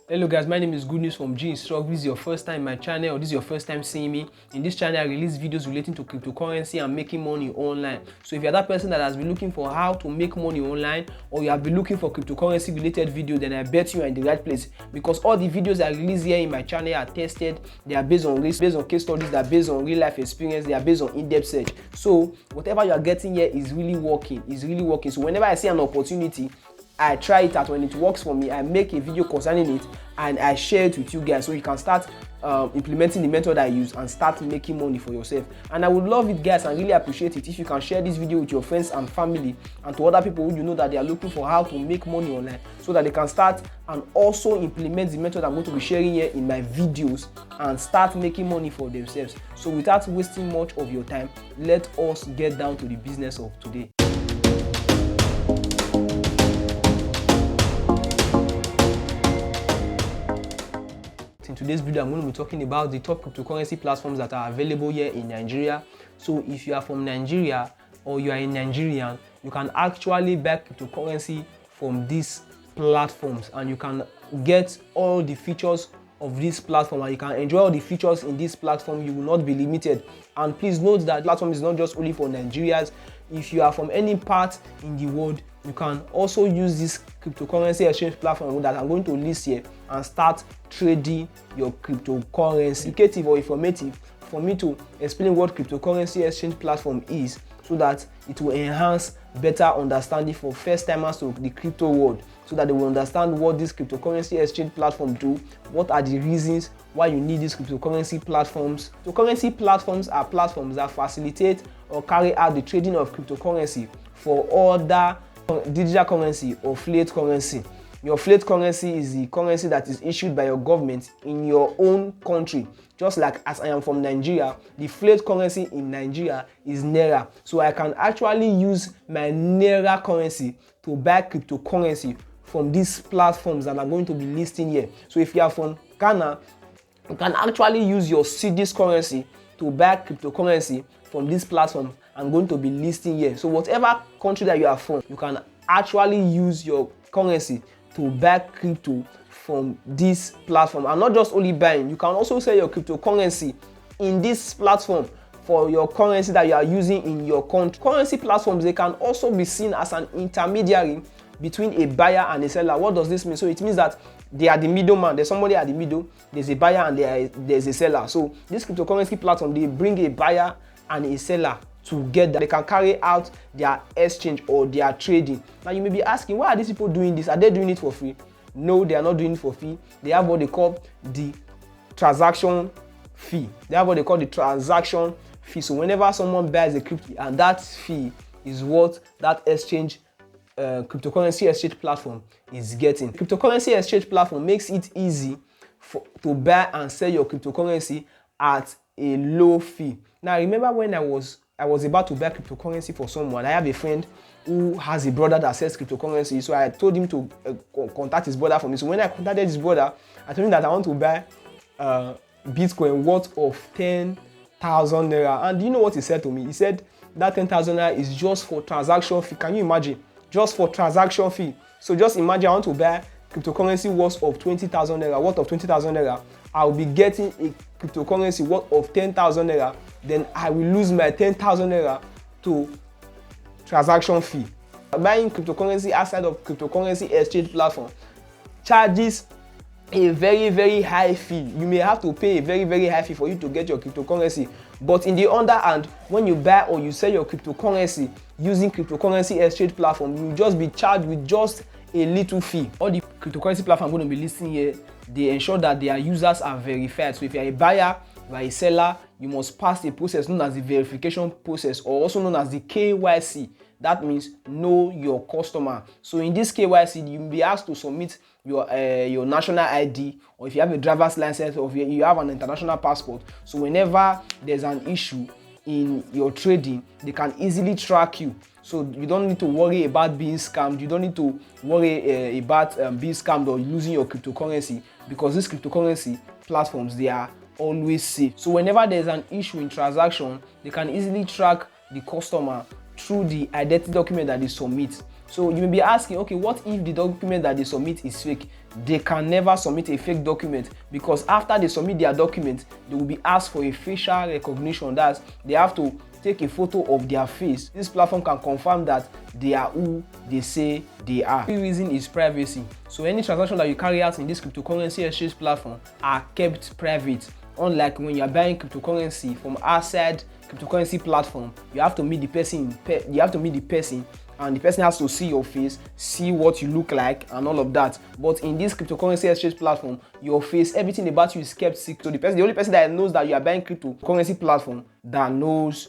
Hello guys, my name is Good News from G Instruct. This is your first time in my channel or this is your first time seeing me. In this channel, I release videos relating to cryptocurrency and making money online. So if you're that person that has been looking for how to make money online, or you have been looking for cryptocurrency related videos, then I bet you are in the right place, because all the videos I release here in my channel are tested. They are based on case studies, they are based on real life experience, they are based on in-depth search. So whatever you are getting here is really working. So whenever I see an opportunity, I try it out. When it works for me, I make a video concerning it and I share it with you guys so you can start implementing the method I use and start making money for yourself. And I would love it, guys, and really appreciate it if you can share this video with your friends and family and to other people who you know that they are looking for how to make money online, so that they can start and also implement the method I'm going to be sharing here in my videos and start making money for themselves. So without wasting much of your time, let us get down to the business of today. In today's video, I'm going to be talking about the top cryptocurrency platforms that are available here in Nigeria. So if you are from Nigeria or you are a Nigerian, you can actually buy cryptocurrency from these platforms and you can get all the features of this platform and you can enjoy all the features in this platform. You will not be limited. And please note that platform is not just only for Nigerians. If you are from any part in the world, you can also use this cryptocurrency exchange platform that I'm going to list here and start trading your cryptocurrency. Educative or informative for me to explain what cryptocurrency exchange platform is, so that it will enhance better understanding for first timers to the crypto world, so that they will understand what this cryptocurrency exchange platform do, what are the reasons why you need these cryptocurrency platforms. Cryptocurrency platforms are platforms that facilitate or carry out the trading of cryptocurrency for other digital currency or fiat currency. Your fiat currency is the currency that is issued by your government in your own country. Just like as I am from Nigeria, the fiat currency in Nigeria is Naira. So I can actually use my Naira currency to buy cryptocurrency from these platforms that I'm going to be listing here. So if you are from Ghana, you can actually use your cedis currency to buy cryptocurrency from this platform I'm going to be listing here. So whatever country that you are from, you can actually use your currency to buy crypto from this platform. And not just only buying, you can also sell your cryptocurrency in this platform for your currency that you are using in your country. Currency platforms, they can also be seen as an intermediary between a buyer and a seller. What does this mean? So it means that they are the middleman. There's somebody at the middle, there's a buyer and there's a seller. So this cryptocurrency platform, they bring a buyer and a seller together. They can carry out their exchange or their trading. Now you may be asking, why are these people doing this? Are they doing it for free? No, they are not doing it for free. They have what they call the transaction fee. So whenever someone buys a crypto, and that fee is what that exchange cryptocurrency exchange platform is getting. Cryptocurrency exchange platform makes it easy to buy and sell your cryptocurrency at a low fee. Now remember when I was about to buy cryptocurrency for someone. I have a friend who has a brother that sells cryptocurrency, so I told him to contact his brother for me. So when I contacted his brother, I told him that I want to buy Bitcoin worth of 10,000 naira. And do you know what he said to me? He said that 10,000 naira is just for transaction fee. Can you imagine? Just for transaction fee. So just imagine I want to buy cryptocurrency worth of 20,000 naira. I will be getting a cryptocurrency worth of 10,000 naira. Then I will lose my 10,000 naira to transaction fee. Buying cryptocurrency outside of cryptocurrency exchange platform charges a very, very high fee. You may have to pay a very, very high fee for you to get your cryptocurrency. But in the other hand, when you buy or you sell your cryptocurrency using cryptocurrency exchange platform, you will just be charged with just a little fee. All the cryptocurrency platform I'm going to be listing here, they ensure that their users are verified. So if you're a buyer, you are a seller, you must pass a process known as the verification process, or also known as the KYC. That means know your customer. So in this KYC, you will be asked to submit your national ID, or if you have a driver's license, or if you have an international passport. So whenever there's an issue in your trading, they can easily track you. So you don't need to worry about being scammed. You don't need to worry about being scammed or losing your cryptocurrency, because these cryptocurrency platforms, they are always safe. So whenever there's an issue in transaction, they can easily track the customer through the identity document that they submit. So you may be asking, okay, what if the document that they submit is fake? They can never submit a fake document, because after they submit their document, they will be asked for a facial recognition. That's, they have to take a photo of their face. This platform can confirm that they are who they say they are. The reason is privacy. So any transaction that you carry out in this cryptocurrency exchange platform are kept private. Unlike when you are buying cryptocurrency from outside cryptocurrency platform, you have to meet the person. And the person has to see your face, see what you look like, and all of that. But in this cryptocurrency exchange platform, your face, everything about you is kept secret. So the only person that knows that you are buying cryptocurrency platform that knows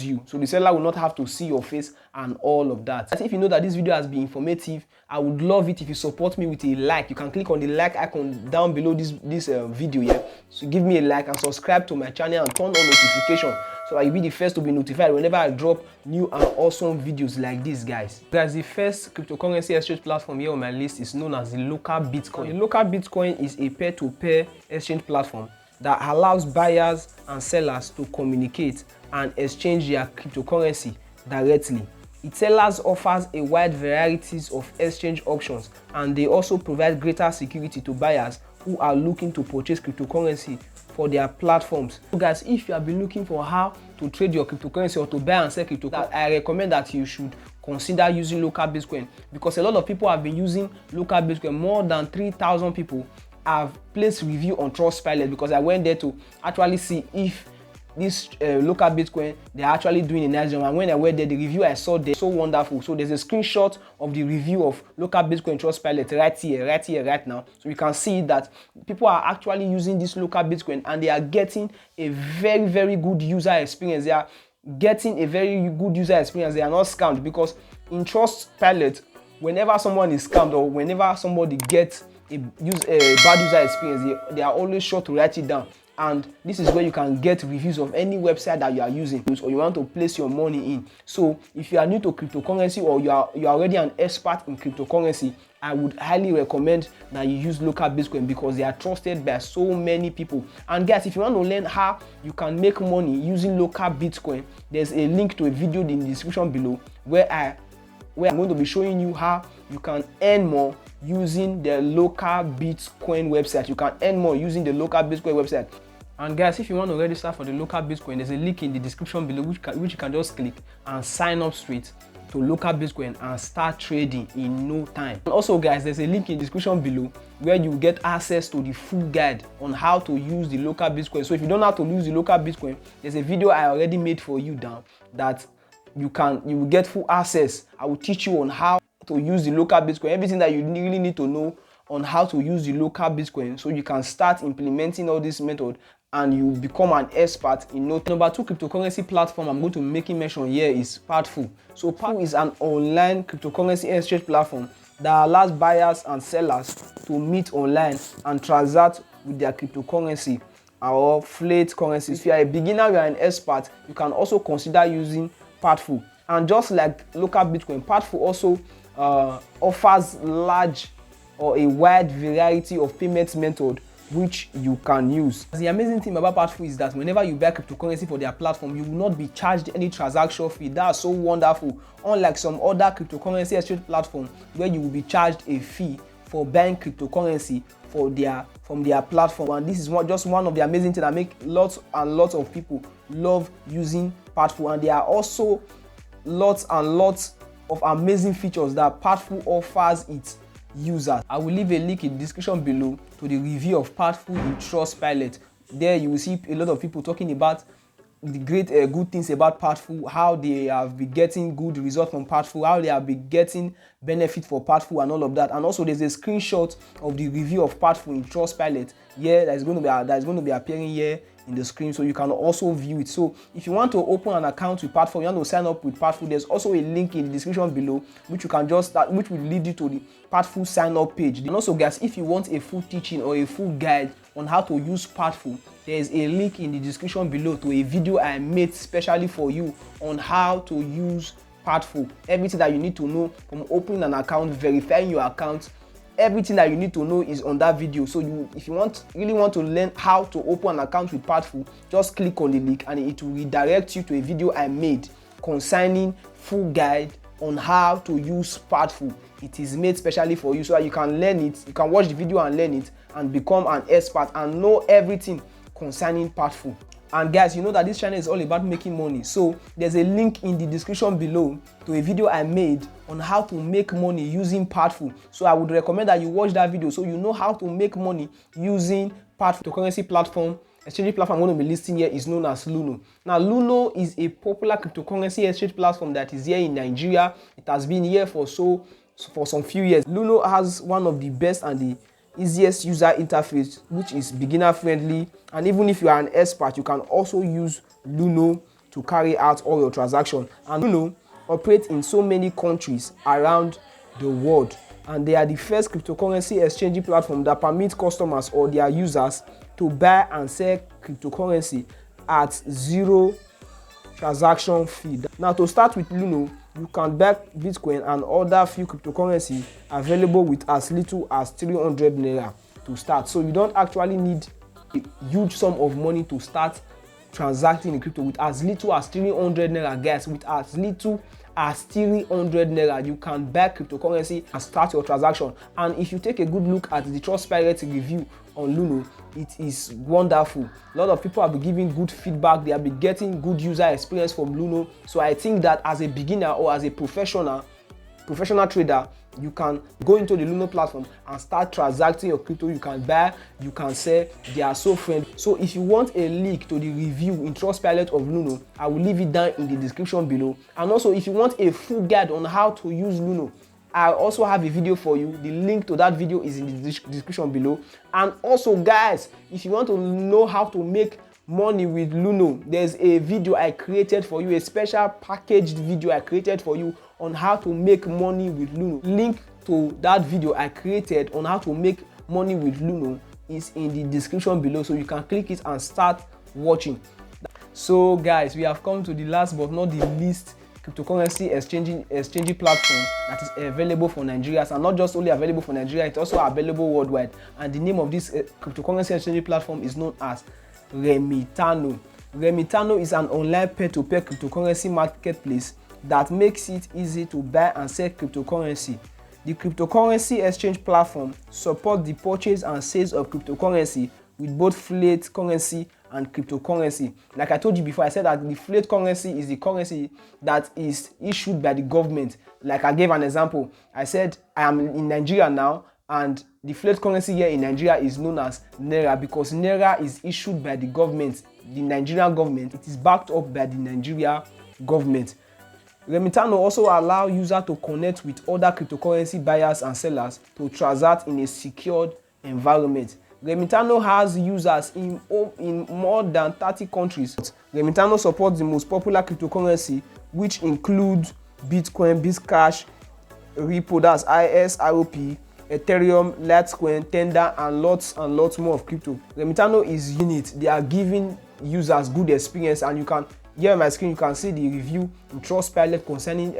you. So the seller will not have to see your face and all of that. If you know that this video has been informative, I would love it if you support me with a like. You can click on the like icon down below this video here. So give me a like and subscribe to my channel and turn on notification, so that you'll be the first to be notified whenever I drop new and awesome videos like this, guys. Guys, the first cryptocurrency exchange platform here on my list is known as the Local Bitcoin. The Local Bitcoin is a peer-to-peer exchange platform that allows buyers and sellers to communicate and exchange their cryptocurrency directly. Its sellers offers a wide variety of exchange options, and they also provide greater security to buyers who are looking to purchase cryptocurrency for their platforms. So guys, if you have been looking for how to trade your cryptocurrency or to buy and sell cryptocurrency, I recommend that you should consider using Local Bitcoin, because a lot of people have been using Local Bitcoin. More than 3,000 people have placed review on Trustpilot, because I went there to actually see if this Local Bitcoin, they're actually doing a nice job. And when I went there, the review I saw there so wonderful. So there's a screenshot of the review of Local Bitcoin Trustpilot right now. So you can see that people are actually using this Local Bitcoin and they are getting a very good user experience. They are getting a very good user experience. They are not scammed, because in Trustpilot, whenever someone is scammed or whenever somebody gets a bad user experience, they are always sure to write it down. And this is where you can get reviews of any website that you are using or you want to place your money in. So if you are new to cryptocurrency or you are already an expert in cryptocurrency, I would highly recommend that you use Local Bitcoin, because they are trusted by so many people. And guys, if you want to learn how you can make money using Local Bitcoin, there's a link to a video in the description below where I'm going to be showing you how you can earn more using the Local Bitcoin website. You can earn more using the Local Bitcoin website. And guys, if you want to register for the Local Bitcoin, there's a link in the description below which you can just click and sign up straight to Local Bitcoin and start trading in no time. And also guys, there's a link in the description below where you get access to the full guide on how to use the Local Bitcoin. So if you don't know how to use the Local Bitcoin, there's a video I already made for you down that you will get full access. I will teach you on how to use the Local Bitcoin, everything that you really need to know on how to use the Local Bitcoin, so you can start implementing all this method and you become an expert in no time. Number 2 cryptocurrency platform I'm going to be making mention here is Partful. So Partful is an online cryptocurrency exchange platform that allows buyers and sellers to meet online and transact with their cryptocurrency or fiat currency. If you are a beginner, you are an expert, you can also consider using Partful. And just like Local Bitcoin, Partful also offers large or a wide variety of payment methods which you can use. The amazing thing about Partful is that whenever you buy cryptocurrency for their platform, you will not be charged any transaction fee. That's so wonderful. Unlike some other cryptocurrency exchange platform where you will be charged a fee for buying cryptocurrency from their platform. And this is just one of the amazing things that make lots and lots of people love using Partful. And there are also lots and lots of amazing features that Partful offers its users. I will leave a link in the description below to the review of Partful in Trustpilot. There you will see a lot of people talking about the good things about Partful, how they have been getting good results from Partful, how they have been getting benefit for Partful and all of that. And also there's a screenshot of the review of Partful in Trustpilot here that is going to be appearing here in the screen, so you can also view it. So if you want to open an account with Partful, you want to sign up with Partful, there's also a link in the description below which you can just start, which will lead you to the Partful sign up page. And also guys, if you want a full teaching or a full guide on how to use Partful, there's a link in the description below to a video I made specially for you on how to use Partful. Everything that you need to know from opening an account, verifying your account, everything that you need to know is on that video. So if you really want to learn how to open an account with Partful, just click on the link and it will redirect you to a video I made concerning full guide on how to use Partful. It is made specially for you so that you can learn it, you can watch the video and learn it and become an expert and know everything concerning Partful. And guys, you know that this channel is all about making money, so there's a link in the description below to a video I made on how to make money using Partful. So I would recommend that you watch that video so you know how to make money using Partful. Cryptocurrency platform, exchange platform I'm going to be listing here is known as Luno. Now Luno is a popular cryptocurrency exchange platform that is here in Nigeria. It has been here for some few years. Luno has one of the best and the easiest user interface, which is beginner friendly, and even if you are an expert, you can also use Luno to carry out all your transactions. And Luno operates in so many countries around the world, and they are the first cryptocurrency exchange platform that permits customers or their users to buy and sell cryptocurrency at zero transaction fee. Now, to start with Luno, you can buy Bitcoin and other few cryptocurrency available with as little as 300 naira to start. So you don't actually need a huge sum of money to start transacting in crypto. With as little as 300 naira, guys, with as little as 300 naira, you can buy cryptocurrency and start your transaction. And if you take a good look at the Trustpilot review on Luno, it is wonderful. A lot of people have been giving good feedback. They have been getting good user experience from Luno. So I think that as a beginner or as a professional trader, you can go into the Luno platform and start transacting your crypto. You can buy, you can sell. They are so friendly. So if you want a link to the review in Trustpilot of Luno, I will leave it down in the description below. And also, if you want a full guide on how to use Luno, I also have a video for you. The link to that video is in the description below. And also, guys, if you want to know how to make money with Luno, there's a video I created for you, a special packaged video I created for you on how to make money with Luno. Link to that video I created on how to make money with Luno is in the description below, so you can click it and start watching. So guys, we have come to the last but not the least cryptocurrency exchange platform that is available for Nigerians, and not just only available for Nigeria, it's also available worldwide. And the name of this cryptocurrency exchange platform is known as Remitano. Remitano is an online peer-to-peer cryptocurrency marketplace that makes it easy to buy and sell cryptocurrency. The cryptocurrency exchange platform supports the purchase and sales of cryptocurrency with both fiat currency and cryptocurrency. Like I told you before, I said that the fiat currency is the currency that is issued by the government. Like I gave an example. I said I am in Nigeria now, and the fiat currency here in Nigeria is known as Naira because Naira is issued by the government, the Nigerian government. It is backed up by the Nigeria government. Remitano also allows users to connect with other cryptocurrency buyers and sellers to transact in a secured environment. Remitano has users in more than 30 countries. Remitano supports the most popular cryptocurrency, which include Bitcoin, Bcash, Ripple, that's ISROP, Ethereum, Litecoin, Tender, and lots more of crypto. Remitano is unique. They are giving users good experience, and you can, here on my screen, you can see the review in Trustpilot concerning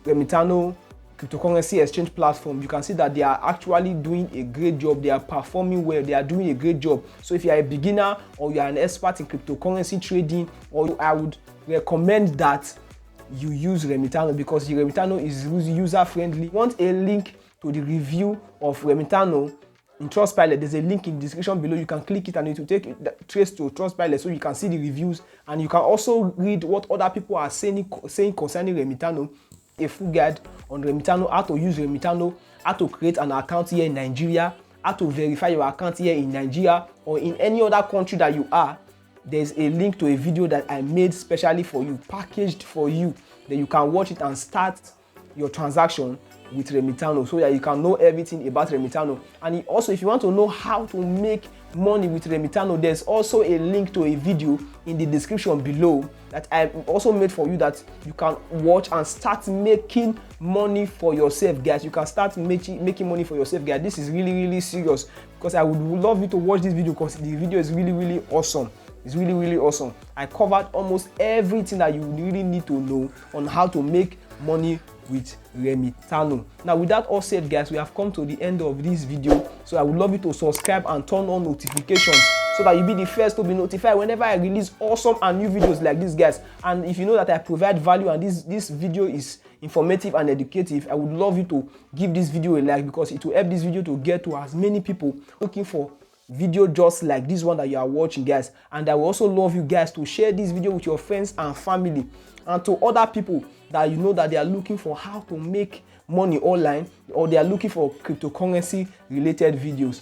Remitano cryptocurrency exchange platform. You can see that they are actually doing a great job. They are performing well. They are doing a great job. So if you are a beginner or you are an expert in cryptocurrency trading, I would recommend that you use Remitano because the Remitano is user friendly. Want a link to the review of Remitano in Trustpilot? There's a link in the description below. You can click it and it will take you trace to Trustpilot, so you can see the reviews, and you can also read what other people are saying concerning Remitano. A full guide on Remitano, how to use Remitano, how to create an account here in Nigeria, how to verify your account here in Nigeria or in any other country that you are. There's a link to a video that I made specially for you, packaged for you, that you can watch it and start your transaction with Remitano so that you can know everything about Remitano. And also, if you want to know how to make money with Remitano, there's also a link to a video in the description below that I also made for you that you can watch and start making money for yourself, guys. You can start making money for yourself, guys. This is really serious, because I would love you to watch this video because the video is really awesome. It's really awesome. I covered almost everything that you really need to know on how to make money with Remitano. Now, with that all said, guys, we have come to the end of this video. So I would love you to subscribe and turn on notifications so that you'll be the first to be notified whenever I release awesome and new videos like this, guys. And if you know that I provide value and this video is informative and educative, I would love you to give this video a like, because it will help this video to get to as many people looking for video just like this one that you are watching, guys. And I will also love you guys to share this video with your friends and family, and to other people that you know that they are looking for how to make money online, or they are looking for cryptocurrency related videos.